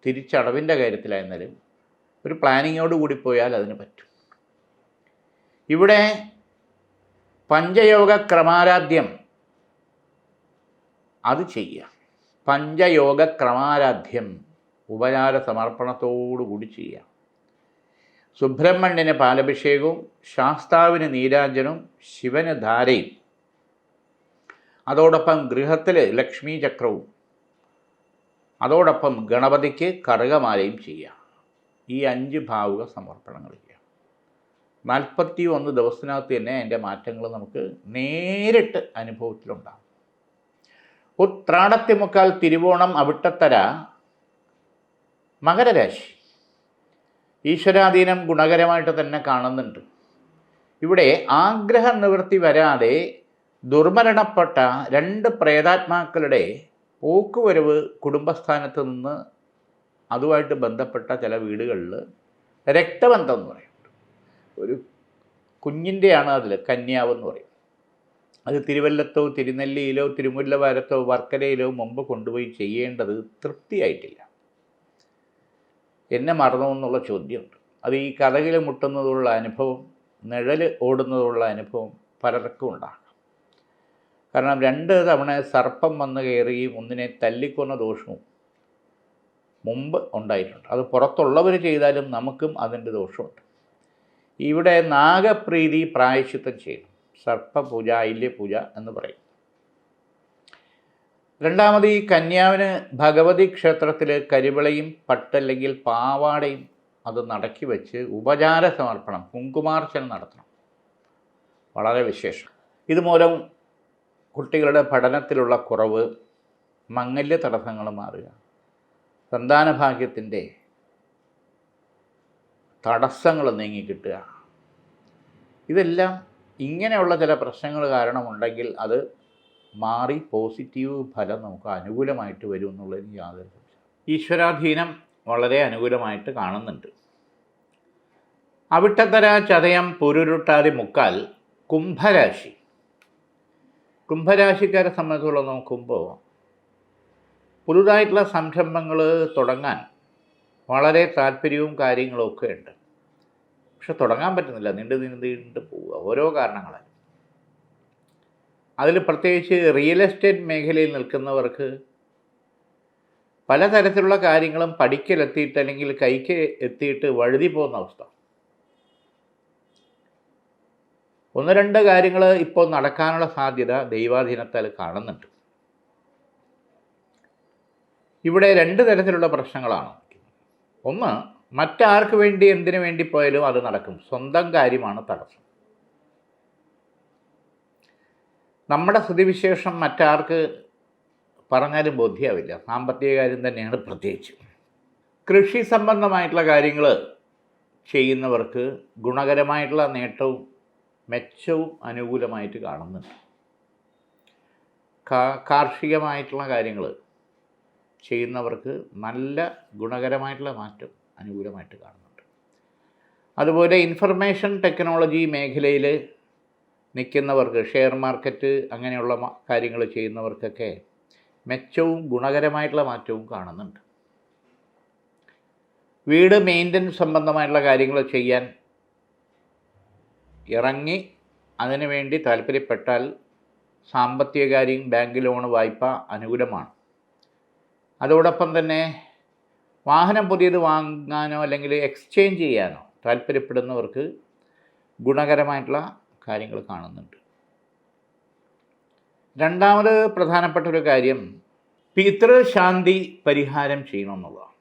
തിരിച്ചടവിൻ്റെ കാര്യത്തിലായിരുന്നാലും ഒരു പ്ലാനിങ്ങോട് കൂടി പോയാൽ അതിന് പറ്റും. ഇവിടെ പഞ്ചയോഗ ക്രമാരാധ്യം അത് ചെയ്യുക. പഞ്ചയോഗ ക്രമാരാധ്യം ഉപചാര സമർപ്പണത്തോടുകൂടി ചെയ്യുക. സുബ്രഹ്മണ്യന് പാലഭിഷേകവും ശാസ്താവിന് നീരാഞ്ജനവും ശിവന് ധാരയും, അതോടൊപ്പം ഗൃഹത്തിൽ ലക്ഷ്മി ചക്രവും, അതോടൊപ്പം ഗണപതിക്ക് കറുകമാലയും ചെയ്യുക. ഈ 5 ഭാവുക സമർപ്പണങ്ങൾ ചെയ്യുക. 41 ദിവസത്തിനകത്ത് തന്നെ അതിൻ്റെ മാറ്റങ്ങൾ നമുക്ക് നേരിട്ട് അനുഭവത്തിലുണ്ടാകും. ഉത്രാടത്തിമുക്കാൽ, തിരുവോണം, അവിട്ടത്തര മകരരാശി. ഈശ്വരാധീനം ഗുണകരമായിട്ട് തന്നെ കാണുന്നുണ്ട്. ഇവിടെ ആഗ്രഹ നിവൃത്തി വരാതെ ദുർമരണപ്പെട്ട 2 പ്രേതാത്മാക്കളുടെ പോക്കുവരവ് കുടുംബസ്ഥാനത്ത് നിന്ന് അതുമായിട്ട് ബന്ധപ്പെട്ട ചില വീടുകളിൽ രക്തബന്ധം എന്ന് പറയുന്നത് ഒരു കുഞ്ഞിൻ്റെയാണ്. അതിൽ കന്യാവെന്ന് പറയും. അത് തിരുവല്ലത്തോ തിരുനെല്ലിയിലോ തിരുമുല്ലവാരത്തോ വർക്കലയിലോ മുമ്പ് കൊണ്ടുപോയി ചെയ്യേണ്ടത് തൃപ്തിയായിട്ടില്ല. എന്നെ മറന്നു എന്നുള്ള ചോദ്യമുണ്ട്. അത് ഈ കഥകിൽ മുട്ടുന്നതുള്ള അനുഭവം, നിഴൽ ഓടുന്നതുള്ള അനുഭവം പലർക്കും ഉണ്ടാകും. കാരണം 2 തവണ സർപ്പം വന്ന് കയറുകയും ഒന്നിനെ തല്ലിക്കൊന്ന ദോഷവും മുമ്പ് ഉണ്ടായിട്ടുണ്ട്. അത് പുറത്തുള്ളവർ ചെയ്താലും നമുക്കും അതിൻ്റെ ദോഷമുണ്ട്. ഇവിടെ നാഗപ്രീതി പ്രായശ്ചിത്തം ചെയ്യണം. സർപ്പപൂജ, ഐല്യപൂജ എന്ന് പറയും. രണ്ടാമത്, ഈ കന്യാവിന് ഭഗവതി ക്ഷേത്രത്തിൽ കരിവിളയും പട്ടല്ലെങ്കിൽ പാവാടയും അത് നടക്കി വെച്ച് ഉപചാര സമർപ്പണം, കുങ്കുമാർച്ചന നടത്തണം. വളരെ വിശേഷം. ഇതുമൂലം കുട്ടികളുടെ പഠനത്തിലുള്ള കുറവ്, മംഗല്യ തടസ്സങ്ങൾ മാറുക, സന്താനഭാഗ്യത്തിൻ്റെ തടസ്സങ്ങൾ നീങ്ങിക്കിട്ടുക, ഇതെല്ലാം ഇങ്ങനെയുള്ള ചില പ്രശ്നങ്ങൾ കാരണമുണ്ടെങ്കിൽ അത് മാറി പോസിറ്റീവ് ഫലം നമുക്ക് അനുകൂലമായിട്ട് വരും എന്നുള്ളതിന് യാതൊരു സംശയം. ഈശ്വരാധീനം വളരെ അനുകൂലമായിട്ട് കാണുന്നുണ്ട്. അവിട്ടത്തര, ചതയം, പുരുരുട്ടാതി, മുക്കാൽ കുംഭരാശി. കുംഭരാശിക്കാരെ സംബന്ധിച്ചുള്ള നോക്കുമ്പോൾ പുതുതായിട്ടുള്ള സംരംഭങ്ങൾ തുടങ്ങാൻ വളരെ താല്പര്യവും കാര്യങ്ങളും ഒക്കെ ഉണ്ട്. പക്ഷെ തുടങ്ങാൻ പറ്റുന്നില്ല, നീണ്ടു പോവുക ഓരോ കാരണങ്ങളാൽ. അതിൽ പ്രത്യേകിച്ച് റിയൽ എസ്റ്റേറ്റ് മേഖലയിൽ നിൽക്കുന്നവർക്ക് പലതരത്തിലുള്ള കാര്യങ്ങളും പഠിക്കലെത്തിയിട്ട് അല്ലെങ്കിൽ കൈക്ക് എത്തിയിട്ട് വഴുതി പോകുന്ന അവസ്ഥ. ഒന്ന് രണ്ട് കാര്യങ്ങൾ ഇപ്പോൾ നടക്കാനുള്ള സാധ്യത ദൈവാധീനത്താൽ കാണുന്നുണ്ട്. ഇവിടെ രണ്ട് തരത്തിലുള്ള പ്രശ്നങ്ങളാണ്. ഒന്ന്, മറ്റാർക്ക് വേണ്ടി എന്തിനു വേണ്ടി പോയാലും അത് നടക്കും, സ്വന്തം കാര്യമാണ് തടസ്സം. നമ്മുടെ സ്ഥിതിവിശേഷം മറ്റാർക്ക് പറഞ്ഞാലും ബോധ്യമാവില്ല, സാമ്പത്തിക കാര്യം തന്നെയാണ് പ്രത്യേകിച്ച്. കൃഷി സംബന്ധമായിട്ടുള്ള കാര്യങ്ങൾ ചെയ്യുന്നവർക്ക് ഗുണകരമായിട്ടുള്ള നേട്ടവും മെച്ചവും അനുകൂലമായിട്ട് കാണുന്നുണ്ട്. കാർഷികമായിട്ടുള്ള കാര്യങ്ങൾ ചെയ്യുന്നവർക്ക് നല്ല ഗുണകരമായിട്ടുള്ള മാറ്റം അനുകൂലമായിട്ട് കാണുന്നുണ്ട്. അതുപോലെ ഇൻഫർമേഷൻ ടെക്നോളജി മേഖലയിൽ നിൽക്കുന്നവർക്ക്, ഷെയർ മാർക്കറ്റ് അങ്ങനെയുള്ള കാര്യങ്ങൾ ചെയ്യുന്നവർക്കൊക്കെ മെച്ചവും ഗുണകരമായിട്ടുള്ള മാറ്റവും കാണുന്നുണ്ട്. വീട് മെയിൻ്റനൻസ് സംബന്ധമായിട്ടുള്ള കാര്യങ്ങൾ ചെയ്യാൻ ഇറങ്ങി അതിനു വേണ്ടി താല്പര്യപ്പെട്ടാൽ സാമ്പത്തിക കാര്യം, ബാങ്ക് ലോൺ, വായ്പ അനുകൂലമാണ്. അതോടൊപ്പം തന്നെ വാഹനം പുതിയത് വാങ്ങാനോ അല്ലെങ്കിൽ എക്സ്ചേഞ്ച് ചെയ്യാനോ താല്പര്യപ്പെടുന്നവർക്ക് ഗുണകരമായിട്ടുള്ള കാര്യങ്ങൾ കാണുന്നുണ്ട്. രണ്ടാമത് പ്രധാനപ്പെട്ട ഒരു കാര്യം പിതൃശാന്തി പരിഹാരം ചെയ്യണമെന്നുള്ളതാണ്.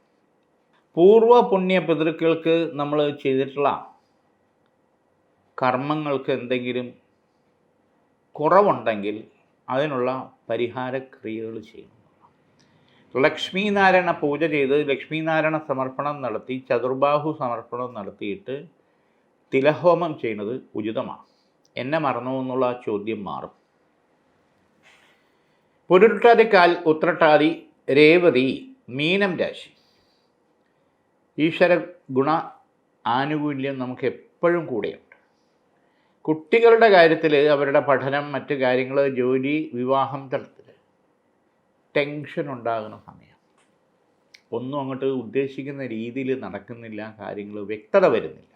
പൂർവ്വ പുണ്യ പിതൃക്കൾക്ക് നമ്മൾ ചെയ്തിട്ടുള്ള കർമ്മങ്ങൾക്ക് എന്തെങ്കിലും കുറവുണ്ടെങ്കിൽ അതിനുള്ള പരിഹാര ക്രിയകൾ ചെയ്യണം. ലക്ഷ്മീനാരായണ പൂജ ചെയ്ത് ലക്ഷ്മീനാരായണ സമർപ്പണം നടത്തി ചതുർബാഹു സമർപ്പണം നടത്തിയിട്ട് തിലഹോമം ചെയ്യുന്നത് ഉചിതമാണ്. എന്നെ മറന്നു എന്നുള്ള ചോദ്യം മാറും. പുരുരുട്ടാതി, കാൽ, ഉത്രട്ടാതി, രേവതി, മീനം രാശി. ഈശ്വര ഗുണ ആനുകൂല്യം നമുക്ക് എപ്പോഴും കൂടെയുണ്ട്. കുട്ടികളുടെ കാര്യത്തിൽ അവരുടെ പഠനം, മറ്റു കാര്യങ്ങൾ, ജോലി, വിവാഹം തലത്തിൽ ടെൻഷൻ ഉണ്ടാകുന്ന സമയം. ഒന്നും അങ്ങോട്ട് ഉദ്ദേശിക്കുന്ന രീതിയിൽ നടക്കുന്നില്ല, കാര്യങ്ങൾ വ്യക്തത വരുന്നില്ല,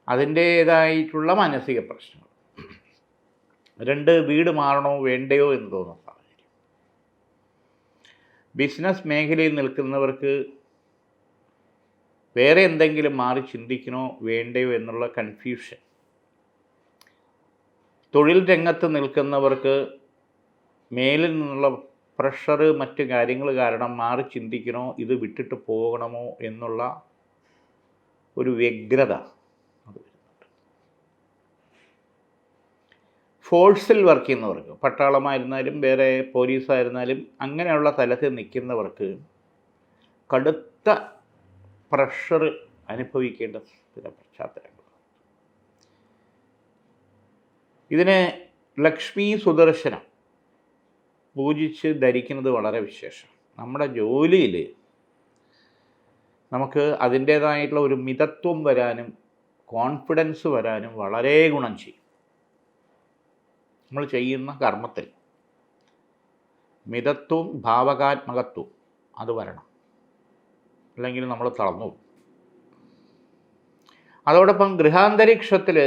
അതിൻ്റേതായിട്ടുള്ള മാനസിക പ്രശ്നങ്ങൾ. രണ്ട്, വീട് മാറണോ വേണ്ടയോ എന്ന് തോന്നുന്ന സാഹചര്യം. ബിസിനസ് മേഖലയിൽ നിൽക്കുന്നവർക്ക് വേറെ എന്തെങ്കിലും മാറി ചിന്തിക്കണോ വേണ്ടയോ എന്നുള്ള കൺഫ്യൂഷൻ. തൊഴിൽ രംഗത്ത് നിൽക്കുന്നവർക്ക് മേലിൽ നിന്നുള്ള പ്രഷർ, മറ്റ് കാര്യങ്ങൾ കാരണം മാറി ചിന്തിക്കണോ ഇത് വിട്ടിട്ട് പോകണമോ എന്നുള്ള ഒരു വ്യഗ്രത അത് വരുന്നുണ്ട്. ഫോഴ്സിൽ വർക്ക് ചെയ്യുന്നവർക്ക്, പട്ടാളമായിരുന്നാലും വേറെ പോലീസായിരുന്നാലും അങ്ങനെയുള്ള തലത്തിൽ നിൽക്കുന്നവർക്ക് കടുത്ത പ്രഷർ അനുഭവിക്കേണ്ട ചില പശ്ചാത്തലങ്ങൾ. ഇതിന് ലക്ഷ്മി സുദർശനം പൂജിച്ച് ധരിക്കുന്നത് വളരെ വിശേഷം. നമ്മുടെ ജോലിയിൽ നമുക്ക് അതിൻ്റേതായിട്ടുള്ള ഒരു മിതത്വം വരാനും കോൺഫിഡൻസ് വരാനും വളരെ ഗുണം ചെയ്യും. നമ്മൾ ചെയ്യുന്ന കർമ്മത്തിൽ മിതത്വവും ഭാവകാത്മകത്വവും അത് വരണം, അല്ലെങ്കിൽ നമ്മൾ തളർന്നു. അതോടൊപ്പം ഗൃഹാന്തരീക്ഷത്തിൽ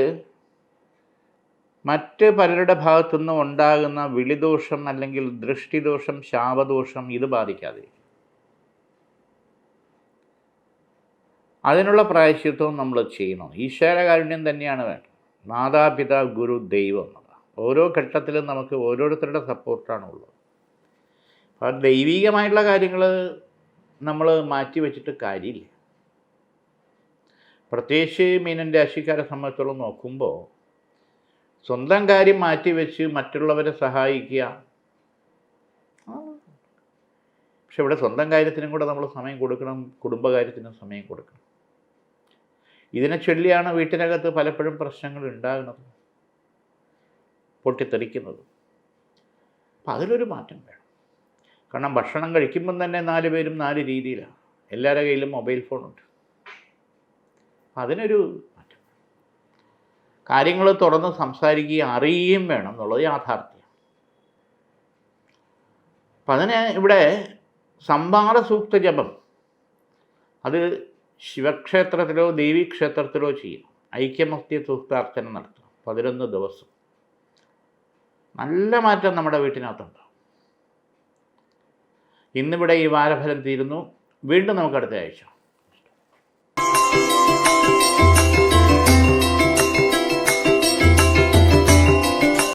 മറ്റ് പലരുടെ ഭാഗത്തുനിന്നും ഉണ്ടാകുന്ന വിളിദോഷം അല്ലെങ്കിൽ ദൃഷ്ടിദോഷം, ശാപദോഷം ഇത് ബാധിക്കാതെ അതിനുള്ള പ്രായശ്ചിത്വം നമ്മൾ ചെയ്യണം. ഈശ്വരകാരുണ്യം തന്നെയാണ് വേണ്ടത്. മാതാപിതാ, ഗുരു, ദൈവം എന്നുള്ളത് ഓരോ ഘട്ടത്തിലും നമുക്ക് ഓരോരുത്തരുടെ സപ്പോർട്ടാണ് ഉള്ളത്. അപ്പം ദൈവികമായിട്ടുള്ള കാര്യങ്ങൾ നമ്മൾ മാറ്റി വച്ചിട്ട് കാര്യമില്ല. പ്രത്യേകിച്ച് മീനൻ രാശിക്കാരെ സംബന്ധിച്ചോളം നോക്കുമ്പോൾ സ്വന്തം കാര്യം മാറ്റിവെച്ച് മറ്റുള്ളവരെ സഹായിക്കുക, പക്ഷെ ഇവിടെ സ്വന്തം കാര്യത്തിനും കൂടെ നമ്മൾ സമയം കൊടുക്കണം, കുടുംബകാര്യത്തിനും സമയം കൊടുക്കണം. ഇതിനെ ചൊല്ലിയാണ് വീട്ടിനകത്ത് പലപ്പോഴും പ്രശ്നങ്ങൾ ഉണ്ടാകുന്നത്, പൊട്ടിത്തെറിക്കുന്നത്. അപ്പം അതിലൊരു മാറ്റം വേണം. കാരണം ഭക്ഷണം കഴിക്കുമ്പം തന്നെ 4 പേരും 4 രീതിയിലാണ്. എല്ലാവരുടെ കയ്യിലും മൊബൈൽ ഫോണുണ്ട്. അതിനൊരു മാറ്റം. കാര്യങ്ങൾ തുറന്ന് സംസാരിക്കുകയും അറിയുകയും വേണം എന്നുള്ളത് യാഥാർത്ഥ്യം. അപ്പം അതിന് ഇവിടെ സംവാദ സൂക്ത ജപം അത് ശിവക്ഷേത്രത്തിലോ ദേവീക്ഷേത്രത്തിലോ ചെയ്യും. ഐക്യമത്യ സൂക്താർച്ചന നടത്തണം 11 ദിവസം. നല്ല മാറ്റം നമ്മുടെ വീട്ടിനകത്തുണ്ടാവും. ഇന്നിവിടെ ഈ വാരഫലം തീരുന്നു. വീണ്ടും നമുക്ക് അടുത്ത ആഴ്ച